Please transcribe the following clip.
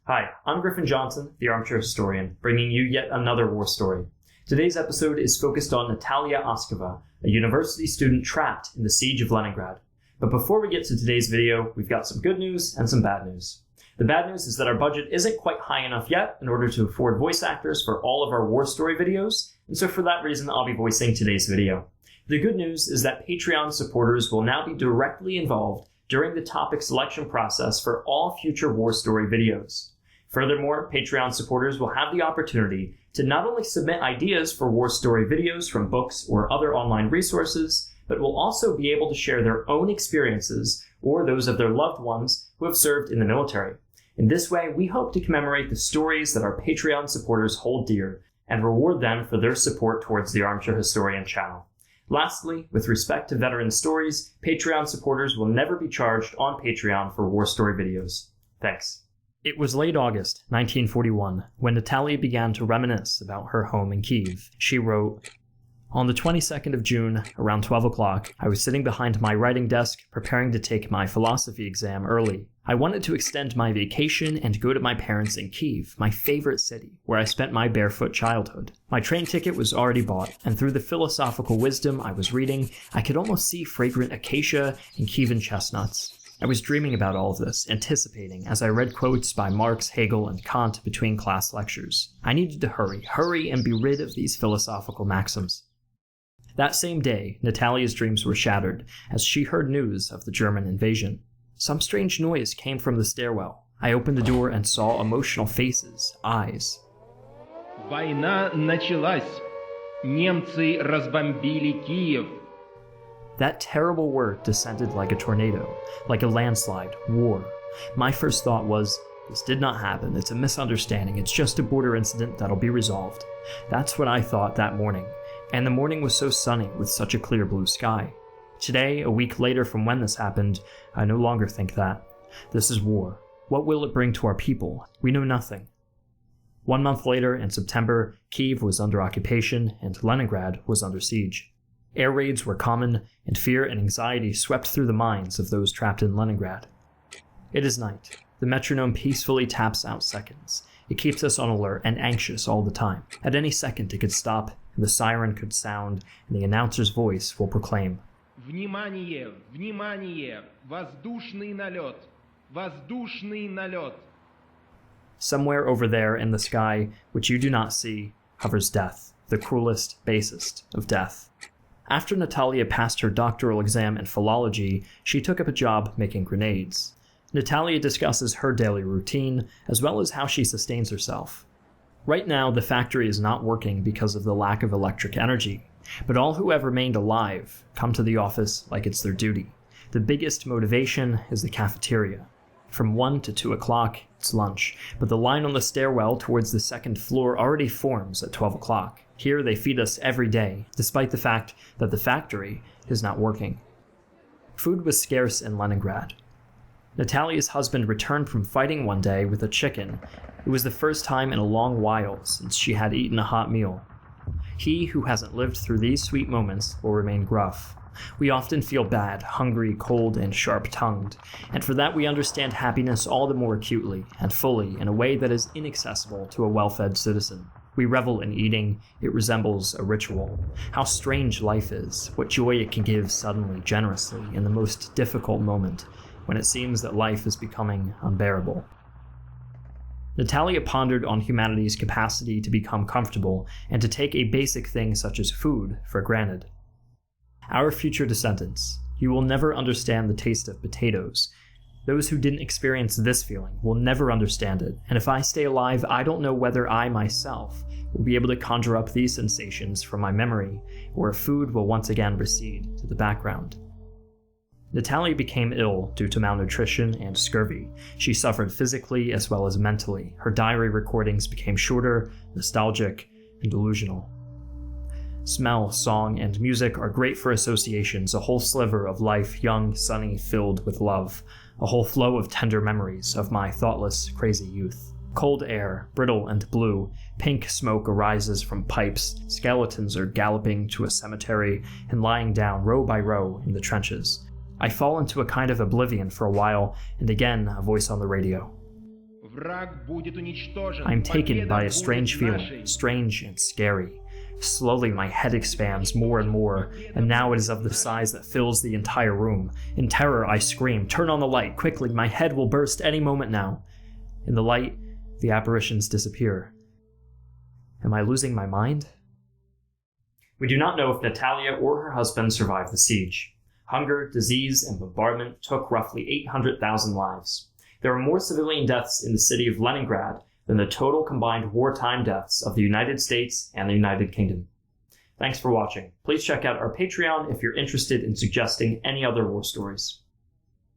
Hi, I'm Griffin Johnson, the Armchair Historian, bringing you yet another war story. Today's episode is focused on Natal'ia Uskova, a university student trapped in the siege of Leningrad. But before we get to today's video, we've got some good news and some bad news. The bad news is that our budget isn't quite high enough yet in order to afford voice actors for all of our war story videos, and so for that reason I'll be voicing today's video. The good news is that Patreon supporters will now be directly involved during the topic selection process for all future war story videos. Furthermore, Patreon supporters will have the opportunity to not only submit ideas for war story videos from books or other online resources, but will also be able to share their own experiences or those of their loved ones who have served in the military. In this way, we hope to commemorate the stories that our Patreon supporters hold dear and reward them for their support towards the Armchair Historian channel. Lastly, with respect to veteran stories, Patreon supporters will never be charged on Patreon for war story videos. Thanks. It was late August 1941 when Natal'ia began to reminisce about her home in Kyiv. She wrote, "On the 22nd of June, around 12 o'clock, I was sitting behind my writing desk preparing to take my philosophy exam early. I wanted to extend my vacation and go to my parents in Kyiv, my favorite city, where I spent my barefoot childhood. My train ticket was already bought, and through the philosophical wisdom I was reading, I could almost see fragrant acacia and Kievan chestnuts. I was dreaming about all of this, anticipating, as I read quotes by Marx, Hegel, and Kant between class lectures. I needed to hurry and be rid of these philosophical maxims." That same day, Natal'ia's dreams were shattered as she heard news of the German invasion. Some strange noise came from the stairwell. I opened the door and saw emotional faces, eyes. Война началась. Немцы разбомбили Киев. That terrible word descended like a tornado, like a landslide, war. My first thought was, this did not happen, it's a misunderstanding, it's just a border incident that'll be resolved. That's what I thought that morning, and the morning was so sunny with such a clear blue sky. Today, a week later from when this happened, I no longer think that. This is war. What will it bring to our people? We know nothing. 1 month later, in September, Kyiv was under occupation and Leningrad was under siege. Air raids were common, and fear and anxiety swept through the minds of those trapped in Leningrad. It is night. The metronome peacefully taps out seconds. It keeps us on alert and anxious all the time. At any second it could stop, and the siren could sound, and the announcer's voice will proclaim, Внимание! Внимание! Воздушный налет! Воздушный налет! Somewhere over there in the sky, which you do not see, hovers death, the cruelest, basest of death. After Natal'ia passed her doctoral exam in philology, she took up a job making grenades. Natal'ia discusses her daily routine, as well as how she sustains herself. Right now, the factory is not working because of the lack of electric energy, but all who have remained alive come to the office like it's their duty. The biggest motivation is the cafeteria. From 1 to 2 o'clock, it's lunch, but the line on the stairwell towards the second floor already forms at 12 o'clock. Here they feed us every day, despite the fact that the factory is not working. Food was scarce in Leningrad. Natal'ia's husband returned from fighting one day with a chicken. It was the first time in a long while since she had eaten a hot meal. He who hasn't lived through these sweet moments will remain gruff. We often feel bad, hungry, cold, and sharp-tongued, and for that we understand happiness all the more acutely and fully in a way that is inaccessible to a well-fed citizen. We revel in eating, it resembles a ritual. How strange life is, what joy it can give suddenly, generously, in the most difficult moment, when it seems that life is becoming unbearable. Natal'ia pondered on humanity's capacity to become comfortable and to take a basic thing such as food for granted. Our future descendants, you will never understand the taste of potatoes. Those who didn't experience this feeling will never understand it, and if I stay alive, I don't know whether I myself will be able to conjure up these sensations from my memory, or if food will once again recede to the background. Natal'ia became ill due to malnutrition and scurvy. She suffered physically as well as mentally. Her diary recordings became shorter, nostalgic, and delusional. Smell, song, and music are great for associations, a whole sliver of life, young, sunny, filled with love, a whole flow of tender memories of my thoughtless, crazy youth. Cold air, brittle and blue, pink smoke arises from pipes, skeletons are galloping to a cemetery and lying down row by row in the trenches. I fall into a kind of oblivion for a while, and again a voice on the radio. Враг будет уничтожен. I am taken Победа by a будет strange нашей. feeling, strange and scary. Slowly my head expands more and more, and now it is of the size that fills the entire room. In terror I scream, "Turn on the light, quickly, my head will burst any moment now." In the light, the apparitions disappear. Am I losing my mind? We do not know if Natal'ia or her husband survived the siege. Hunger, disease, and bombardment took roughly 800,000 lives. There were more civilian deaths in the city of Leningrad than the total combined wartime deaths of the United States and the United Kingdom. Thanks for watching. Please check out our Patreon if you're interested in suggesting any other war stories.